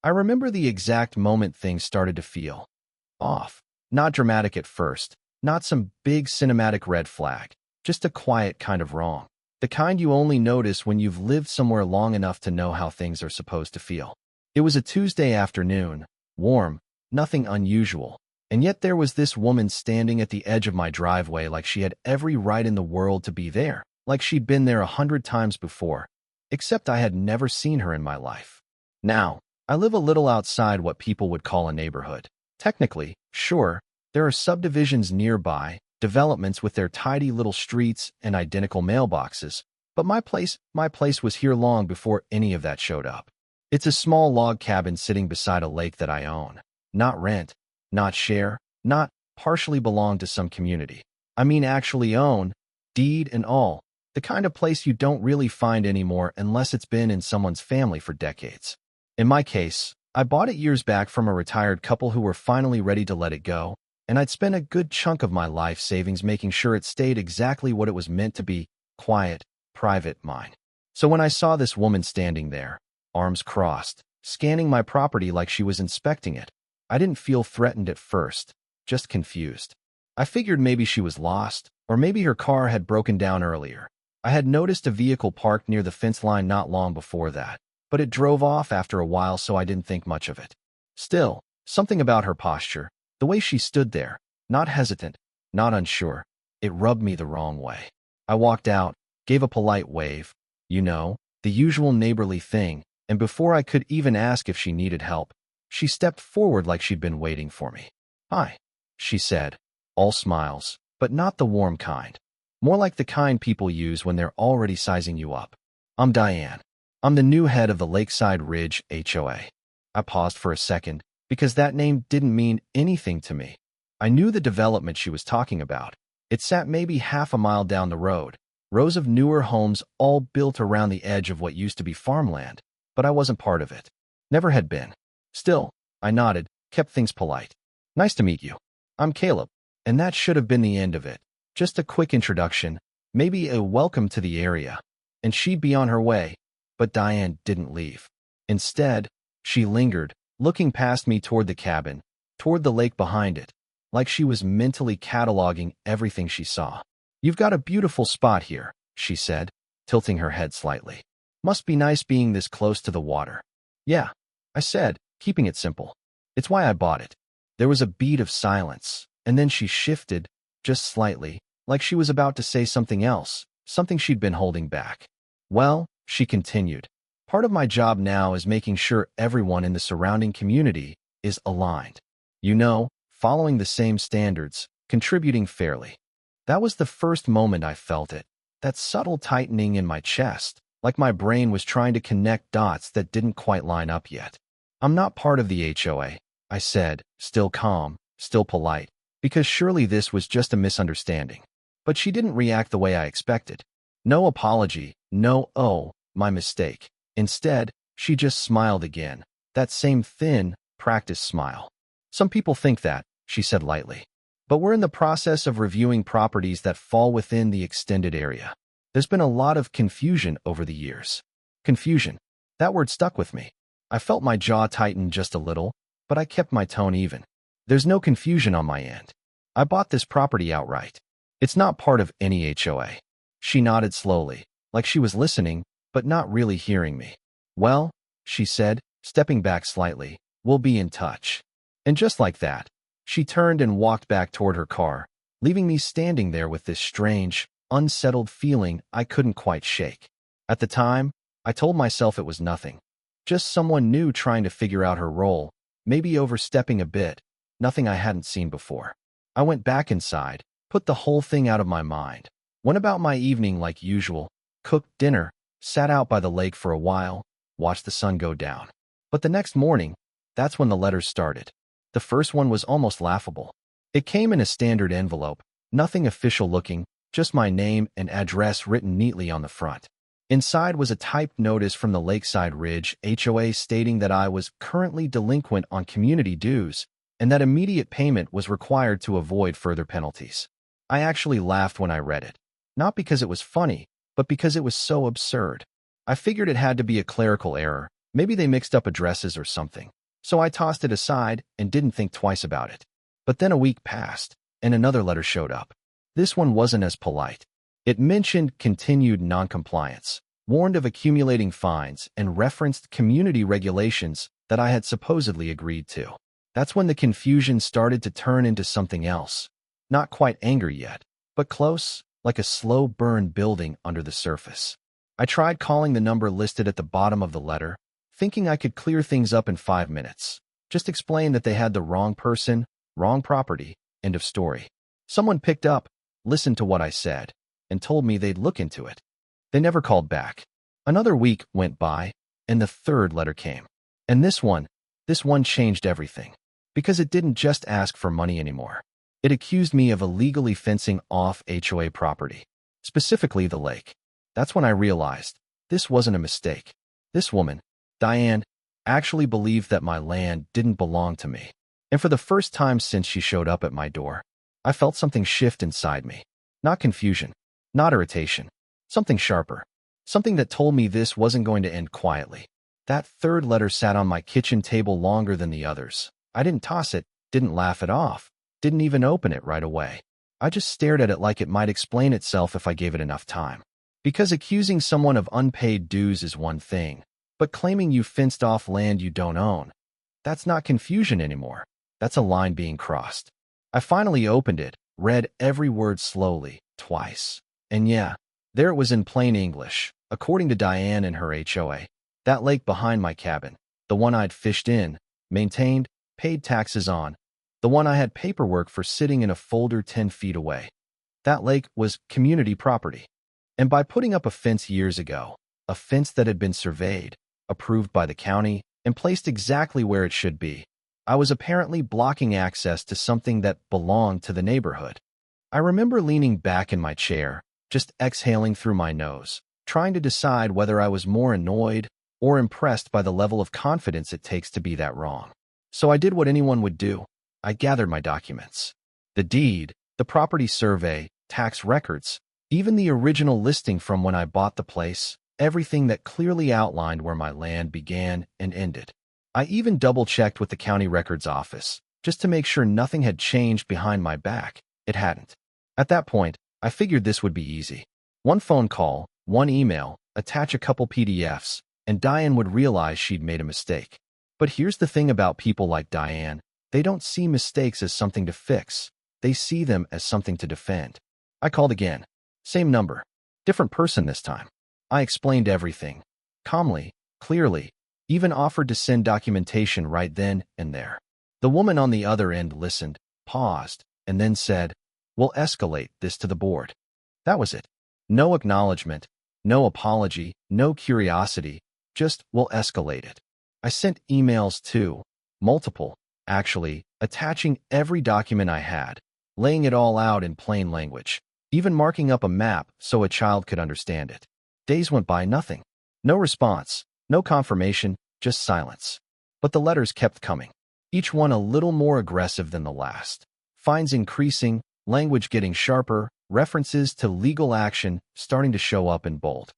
I remember the exact moment things started to feel off. Not dramatic at first, not some big cinematic red flag, just a quiet kind of wrong. The kind you only notice when you've lived somewhere long enough to know how things are supposed to feel. It was a Tuesday afternoon, warm, nothing unusual, and yet there was this woman standing at the edge of my driveway like she had every right in the world to be there, like she'd been there 100 times before, except I had never seen her in my life. Now, I live a little outside what people would call a neighborhood. Technically, sure, there are subdivisions nearby, developments with their tidy little streets and identical mailboxes, but my place was here long before any of that showed up. It's a small log cabin sitting beside a lake that I own. Not rent, not share, not partially belong to some community. I mean actually own, deed and all, the kind of place you don't really find anymore unless it's been in someone's family for decades. In my case, I bought it years back from a retired couple who were finally ready to let it go, and I'd spent a good chunk of my life savings making sure it stayed exactly what it was meant to be, quiet, private, mine. So when I saw this woman standing there, arms crossed, scanning my property like she was inspecting it, I didn't feel threatened at first, just confused. I figured maybe she was lost, or maybe her car had broken down earlier. I had noticed a vehicle parked near the fence line not long before that, but it drove off after a while, so I didn't think much of it. Still, something about her posture, the way she stood there, not hesitant, not unsure, it rubbed me the wrong way. I walked out, gave a polite wave, the usual neighborly thing, and before I could even ask if she needed help, she stepped forward like she'd been waiting for me. "Hi," she said, all smiles, but not the warm kind. More like the kind people use when they're already sizing you up. "I'm Diane. I'm the new head of the Lakeside Ridge HOA. I paused for a second, because that name didn't mean anything to me. I knew the development she was talking about. It sat maybe half a mile down the road, rows of newer homes all built around the edge of what used to be farmland, but I wasn't part of it. Never had been. Still, I nodded, kept things polite. "Nice to meet you. I'm Caleb." And that should have been the end of it. Just a quick introduction, maybe a welcome to the area, and she'd be on her way. But Diane didn't leave. Instead, she lingered, looking past me toward the cabin, toward the lake behind it, like she was mentally cataloging everything she saw. "You've got a beautiful spot here," she said, tilting her head slightly. "Must be nice being this close to the water." "Yeah," I said, keeping it simple. "It's why I bought it." There was a beat of silence, and then she shifted, just slightly, like she was about to say something else, something she'd been holding back. "Well," she continued, "part of my job now is making sure everyone in the surrounding community is aligned. Following the same standards, contributing fairly." That was the first moment I felt it, that subtle tightening in my chest, like my brain was trying to connect dots that didn't quite line up yet. "I'm not part of the HOA, I said, still calm, still polite, because surely this was just a misunderstanding. But she didn't react the way I expected. No apology, no "oh, my mistake." Instead, she just smiled again, that same thin, practiced smile. "Some people think that," she said lightly. "But we're in the process of reviewing properties that fall within the extended area. There's been a lot of confusion over the years." Confusion. That word stuck with me. I felt my jaw tighten just a little, but I kept my tone even. "There's no confusion on my end. I bought this property outright. It's not part of any HOA." She nodded slowly, like she was listening, but not really hearing me. "Well," she said, stepping back slightly, "we'll be in touch." And just like that, she turned and walked back toward her car, leaving me standing there with this strange, unsettled feeling I couldn't quite shake. At the time, I told myself it was nothing. Just someone new trying to figure out her role, maybe overstepping a bit, nothing I hadn't seen before. I went back inside, put the whole thing out of my mind, went about my evening like usual, cooked dinner, sat out by the lake for a while, watched the sun go down. But the next morning, that's when the letters started. The first one was almost laughable. It came in a standard envelope, nothing official looking, just my name and address written neatly on the front. Inside was a typed notice from the Lakeside Ridge HOA stating that I was currently delinquent on community dues and that immediate payment was required to avoid further penalties. I actually laughed when I read it, not because it was funny, but because it was so absurd. I figured it had to be a clerical error, Maybe they mixed up addresses or something. So I tossed it aside and didn't think twice about it. But then a week passed, and another letter showed up. This one wasn't as polite. It mentioned continued noncompliance, warned of accumulating fines, and referenced community regulations that I had supposedly agreed to. That's when the confusion started to turn into something else. Not quite anger yet, but close, like a slow burn building under the surface. I tried calling the number listed at the bottom of the letter, thinking I could clear things up in 5 minutes. Just explain that they had the wrong person, wrong property, end of story. Someone picked up, listened to what I said, and told me they'd look into it. They never called back. Another week went by, and the third letter came. And this one changed everything. Because it didn't just ask for money anymore. It accused me of illegally fencing off HOA property, specifically the lake. That's when I realized this wasn't a mistake. This woman, Diane, actually believed that my land didn't belong to me. And for the first time since she showed up at my door, I felt something shift inside me. Not confusion, not irritation, something sharper. Something that told me this wasn't going to end quietly. That third letter sat on my kitchen table longer than the others. I didn't toss it, didn't laugh it off, didn't even open it right away. I just stared at it like it might explain itself if I gave it enough time. Because accusing someone of unpaid dues is one thing, but claiming you fenced off land you don't own, that's not confusion anymore. That's a line being crossed. I finally opened it, read every word slowly, twice. And yeah, there it was in plain English. According to Diane and her HOA, that lake behind my cabin, the one I'd fished in, maintained, paid taxes on, the one I had paperwork for sitting in a folder 10 feet away. That lake was community property. And by putting up a fence years ago, a fence that had been surveyed, approved by the county, and placed exactly where it should be, I was apparently blocking access to something that belonged to the neighborhood. I remember leaning back in my chair, just exhaling through my nose, trying to decide whether I was more annoyed or impressed by the level of confidence it takes to be that wrong. So I did what anyone would do. I gathered my documents. The deed, the property survey, tax records, even the original listing from when I bought the place, everything that clearly outlined where my land began and ended. I even double-checked with the county records office, just to make sure nothing had changed behind my back. It hadn't. At that point, I figured this would be easy. One phone call, one email, attach a couple PDFs, and Diane would realize she'd made a mistake. But here's the thing about people like Diane. They don't see mistakes as something to fix. They see them as something to defend. I called again. Same number. Different person this time. I explained everything. Calmly, clearly, even offered to send documentation right then and there. The woman on the other end listened, paused, and then said, "We'll escalate this to the board." That was it. No acknowledgement, no apology, no curiosity, just we'll escalate it. I sent emails too, multiple, actually, attaching every document I had, laying it all out in plain language, even marking up a map so a child could understand it. Days went by, nothing. No response, no confirmation, just silence. But the letters kept coming, each one a little more aggressive than the last. Fines increasing, language getting sharper, references to legal action starting to show up in bold.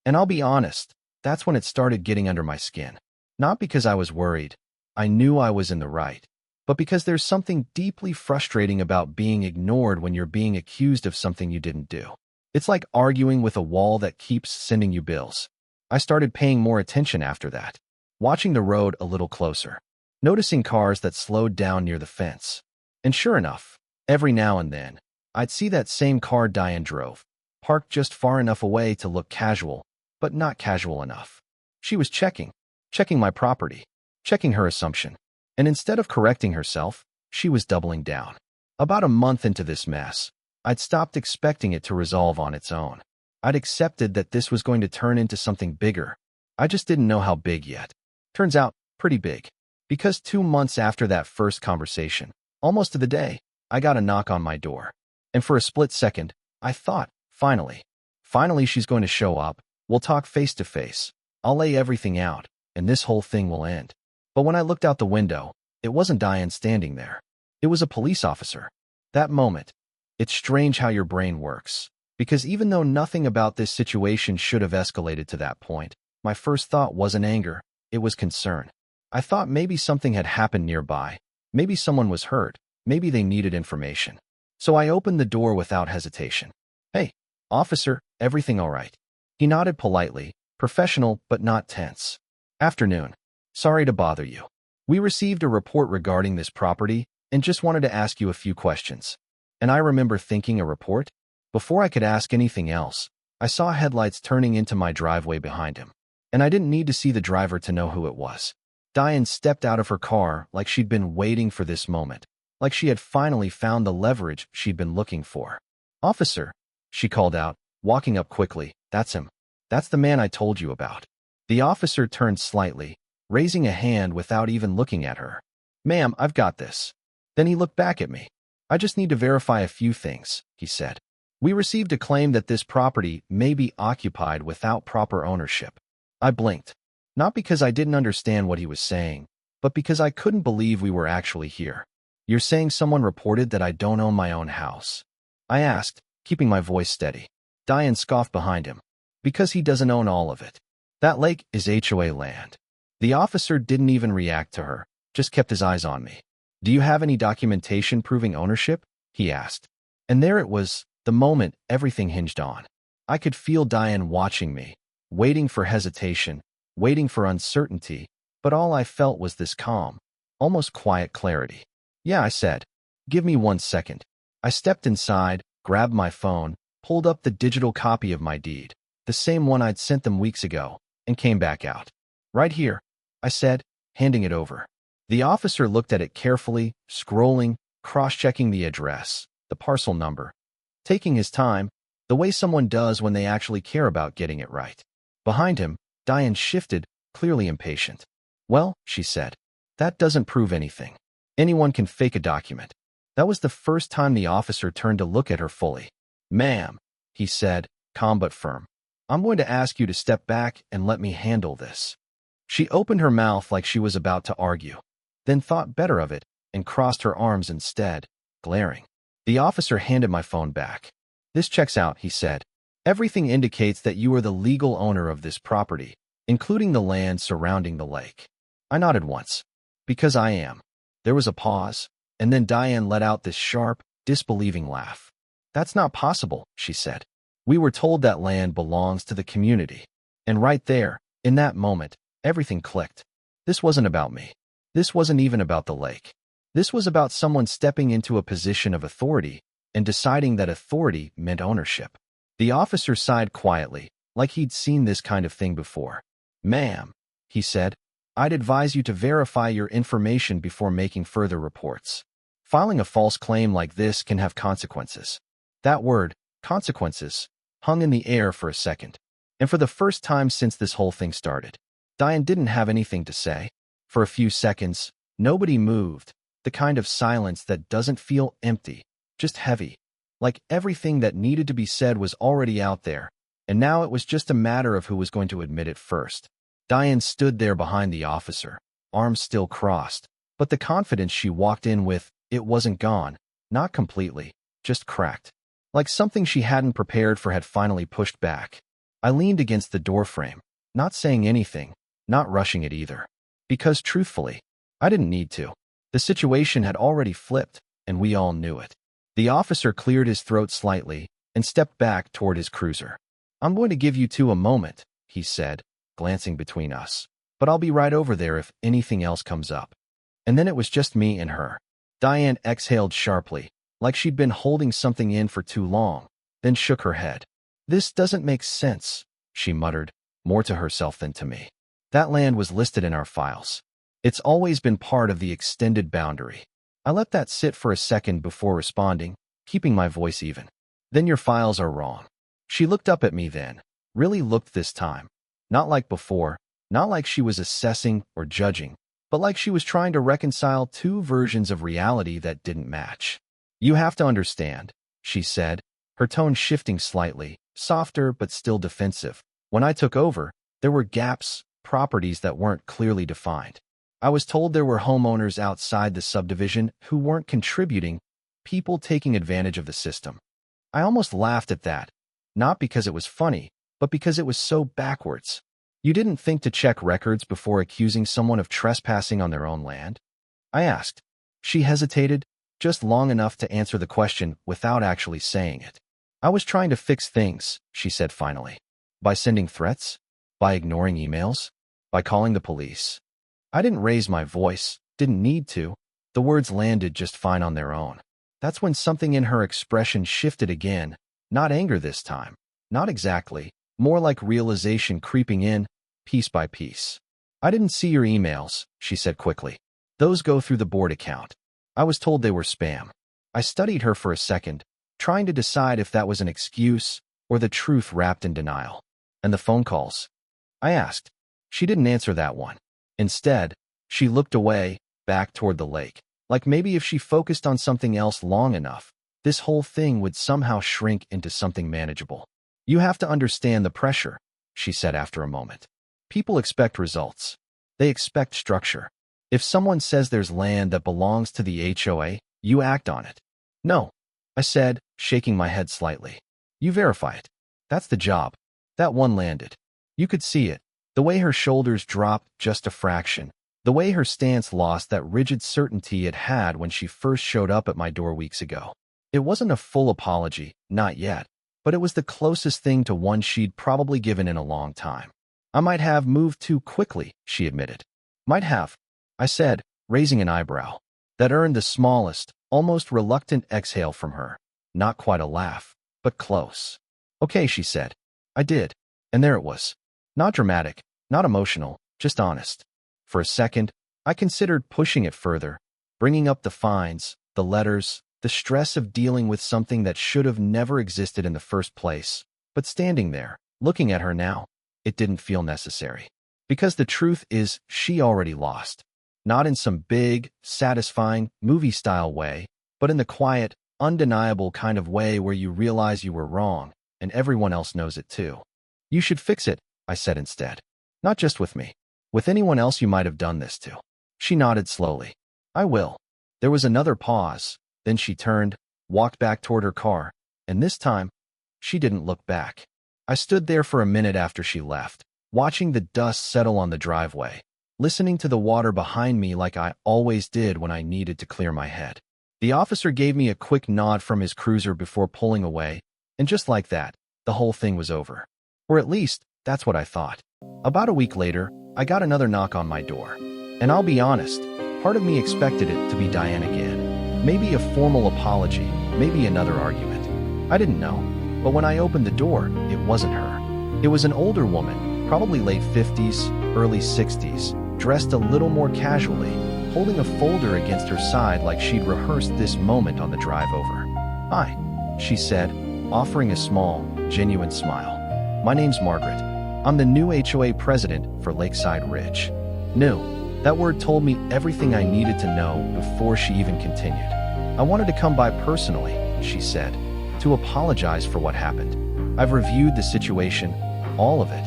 And I'll be honest, that's when it started getting under my skin. Not because I was worried. I knew I was in the right. But because there's something deeply frustrating about being ignored when you're being accused of something you didn't do. It's like arguing with a wall that keeps sending you bills. I started paying more attention after that, watching the road a little closer, noticing cars that slowed down near the fence. And sure enough, every now and then, I'd see that same car Diane drove, parked just far enough away to look casual, but not casual enough. She was checking my property, checking her assumption. And instead of correcting herself, she was doubling down. About a month into this mess, I'd stopped expecting it to resolve on its own. I'd accepted that this was going to turn into something bigger. I just didn't know how big yet. Turns out, pretty big. Because 2 months after that first conversation, almost to the day, I got a knock on my door. And for a split second, I thought, finally she's going to show up. We'll talk face to face. I'll lay everything out, and this whole thing will end. But when I looked out the window, it wasn't Diane standing there. It was a police officer. That moment, it's strange how your brain works. Because even though nothing about this situation should have escalated to that point, my first thought wasn't anger. it was concern. I thought maybe something had happened nearby. Maybe someone was hurt. Maybe they needed information. So I opened the door without hesitation. "Hey, officer, everything all right?" He nodded politely, professional but not tense. "Afternoon. Sorry to bother you. We received a report regarding this property and just wanted to ask you a few questions." And I remember thinking, a report? Before I could ask anything else, I saw headlights turning into my driveway behind him. And I didn't need to see the driver to know who it was. Diane stepped out of her car like she'd been waiting for this moment, like she had finally found the leverage she'd been looking for. "Officer," she called out, walking up quickly. "That's him. That's the man I told you about." The officer turned slightly, raising a hand without even looking at her. "Ma'am, I've got this." Then he looked back at me. "I just need to verify a few things," he said. "We received a claim that this property may be occupied without proper ownership." I blinked. Not because I didn't understand what he was saying, but because I couldn't believe we were actually here. "You're saying someone reported that I don't own my own house?" I asked, keeping my voice steady. Diane scoffed behind him. "Because he doesn't own all of it. That lake is HOA land." The officer didn't even react to her, just kept his eyes on me. "Do you have any documentation proving ownership?" he asked. And there it was, the moment everything hinged on. I could feel Diane watching me, waiting for hesitation, waiting for uncertainty, but all I felt was this calm, almost quiet clarity. "Yeah," I said. "Give me 1 second." I stepped inside, grabbed my phone, pulled up the digital copy of my deed, the same one I'd sent them weeks ago, and came back out. "Right here," I said, handing it over. The officer looked at it carefully, scrolling, cross-checking the address, the parcel number, taking his time, the way someone does when they actually care about getting it right. Behind him, Diane shifted, clearly impatient. "Well," she said, "that doesn't prove anything. Anyone can fake a document." That was the first time the officer turned to look at her fully. "Ma'am," he said, calm but firm, "I'm going to ask you to step back and let me handle this." She opened her mouth like she was about to argue, then thought better of it and crossed her arms instead, glaring. The officer handed my phone back. "This checks out," he said. "Everything indicates that you are the legal owner of this property, including the land surrounding the lake." I nodded once. "Because I am." There was a pause, and then Diane let out this sharp, disbelieving laugh. "That's not possible," she said. "We were told that land belongs to the community." And right there, in that moment, everything clicked. This wasn't about me. This wasn't even about the lake. This was about someone stepping into a position of authority and deciding that authority meant ownership. The officer sighed quietly, like he'd seen this kind of thing before. "Ma'am," he said, "I'd advise you to verify your information before making further reports. Filing a false claim like this can have consequences." That word, consequences, hung in the air for a second. And for the first time since this whole thing started, Diane didn't have anything to say. For a few seconds, nobody moved, the kind of silence that doesn't feel empty, just heavy. Like everything that needed to be said was already out there, and now it was just a matter of who was going to admit it first. Diane stood there behind the officer, arms still crossed, but the confidence she walked in with, it wasn't gone, not completely, just cracked. Like something she hadn't prepared for had finally pushed back. I leaned against the doorframe, not saying anything, not rushing it either. Because truthfully, I didn't need to. The situation had already flipped, and we all knew it. The officer cleared his throat slightly and stepped back toward his cruiser. "I'm going to give you two a moment," he said, glancing between us. "But I'll be right over there if anything else comes up." And then it was just me and her. Diane exhaled sharply, like she'd been holding something in for too long, then shook her head. "This doesn't make sense," she muttered, more to herself than to me. "That land was listed in our files. It's always been part of the extended boundary." I let that sit for a second before responding, keeping my voice even. "Then your files are wrong." She looked up at me then, really looked this time. Not like before, not like she was assessing or judging, but like she was trying to reconcile two versions of reality that didn't match. "You have to understand," she said, her tone shifting slightly, softer but still defensive. "When I took over, there were gaps, properties that weren't clearly defined. I was told there were homeowners outside the subdivision who weren't contributing, people taking advantage of the system." I almost laughed at that, not because it was funny, but because it was so backwards. You didn't think to check records before accusing someone of trespassing on their own land? I asked. She hesitated, just long enough to answer the question without actually saying it. I was trying to fix things, she said finally. By sending threats? By ignoring emails? By calling the police? I didn't raise my voice, didn't need to. The words landed just fine on their own. That's when something in her expression shifted again, not anger this time. Not exactly, more like realization creeping in, piece by piece. I didn't see your emails, she said quickly. Those go through the board account. I was told they were spam. I studied her for a second, trying to decide if that was an excuse or the truth wrapped in denial. And the phone calls? I asked. She didn't answer that one. Instead, she looked away, back toward the lake, like maybe if she focused on something else long enough, this whole thing would somehow shrink into something manageable. You have to understand the pressure, she said after a moment. People expect results. They expect structure. If someone says there's land that belongs to the HOA, you act on it. No, I said, shaking my head slightly. You verify it. That's the job. That one landed. You could see it. The way her shoulders dropped just a fraction. The way her stance lost that rigid certainty it had when she first showed up at my door weeks ago. It wasn't a full apology, not yet, but it was the closest thing to one she'd probably given in a long time. I might have moved too quickly, she admitted. Might have, I said, raising an eyebrow. That earned the smallest, almost reluctant exhale from her. Not quite a laugh, but close. Okay, she said. I did. And there it was. Not dramatic, not emotional, just honest. For a second, I considered pushing it further, bringing up the fines, the letters, the stress of dealing with something that should have never existed in the first place. But standing there, looking at her now, it didn't feel necessary. Because the truth is, she already lost. Not in some big, satisfying, movie-style way, but in the quiet, undeniable kind of way where you realize you were wrong, and everyone else knows it too. You should fix it, I said instead. Not just with me. With anyone else you might have done this to. She nodded slowly. I will. There was another pause. Then she turned, walked back toward her car, and this time, she didn't look back. I stood there for a minute after she left, watching the dust settle on the driveway, listening to the water behind me like I always did when I needed to clear my head. The officer gave me a quick nod from his cruiser before pulling away, and just like that, the whole thing was over. Or at least, that's what I thought. About a week later, I got another knock on my door. And I'll be honest, part of me expected it to be Diane again. Maybe a formal apology, maybe another argument. I didn't know. But when I opened the door, it wasn't her. It was an older woman, probably late 50s, early 60s, dressed a little more casually, holding a folder against her side like she'd rehearsed this moment on the drive over. Hi, she said, offering a small, genuine smile. My name's Margaret. I'm the new HOA president for Lakeside Ridge. New. That word told me everything I needed to know before she even continued. I wanted to come by personally, she said, to apologize for what happened. I've reviewed the situation, all of it,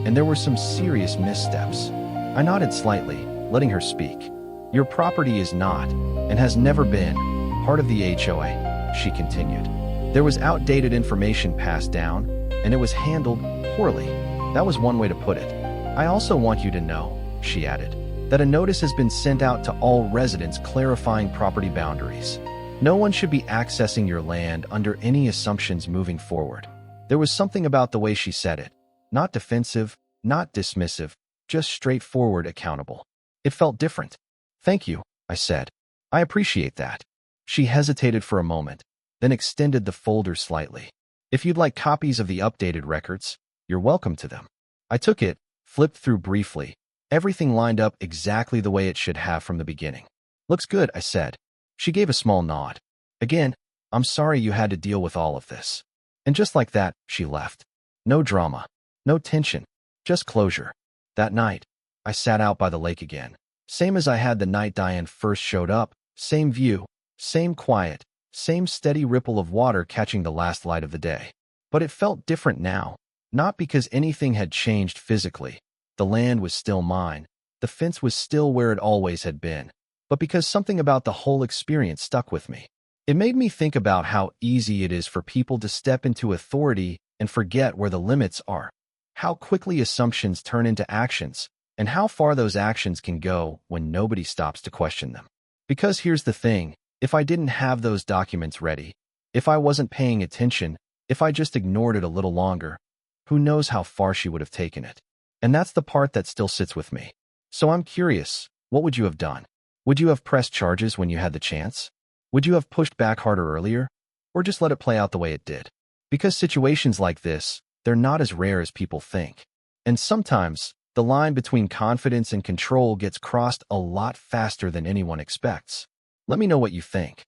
and there were some serious missteps. I nodded slightly, letting her speak. Your property is not, and has never been, part of the HOA, she continued. There was outdated information passed down, and it was handled poorly. That was one way to put it. I also want you to know, she added, that a notice has been sent out to all residents clarifying property boundaries. No one should be accessing your land under any assumptions moving forward. There was something about the way she said it. Not defensive, not dismissive, just straightforward, accountable. It felt different. Thank you, I said. I appreciate that. She hesitated for a moment, then extended the folder slightly. If you'd like copies of the updated records, you're welcome to them. I took it, flipped through briefly. Everything lined up exactly the way it should have from the beginning. Looks good, I said. She gave a small nod. Again, I'm sorry you had to deal with all of this. And just like that, she left. No drama, no tension, just closure. That night, I sat out by the lake again. Same as I had the night Diane first showed up, same view, same quiet, same steady ripple of water catching the last light of the day. But it felt different now, not because anything had changed physically. The land was still mine, the fence was still where it always had been, but because something about the whole experience stuck with me. It made me think about how easy it is for people to step into authority and forget where the limits are. how quickly assumptions turn into actions, and how far those actions can go when nobody stops to question them. Because here's the thing, if I didn't have those documents ready, if I wasn't paying attention, if I just ignored it a little longer, who knows how far she would have taken it. And that's the part that still sits with me. So I'm curious, what would you have done? Would you have pressed charges when you had the chance? Would you have pushed back harder earlier? Or just let it play out the way it did? Because situations like this, they're not as rare as people think. And sometimes, the line between confidence and control gets crossed a lot faster than anyone expects. Let me know what you think.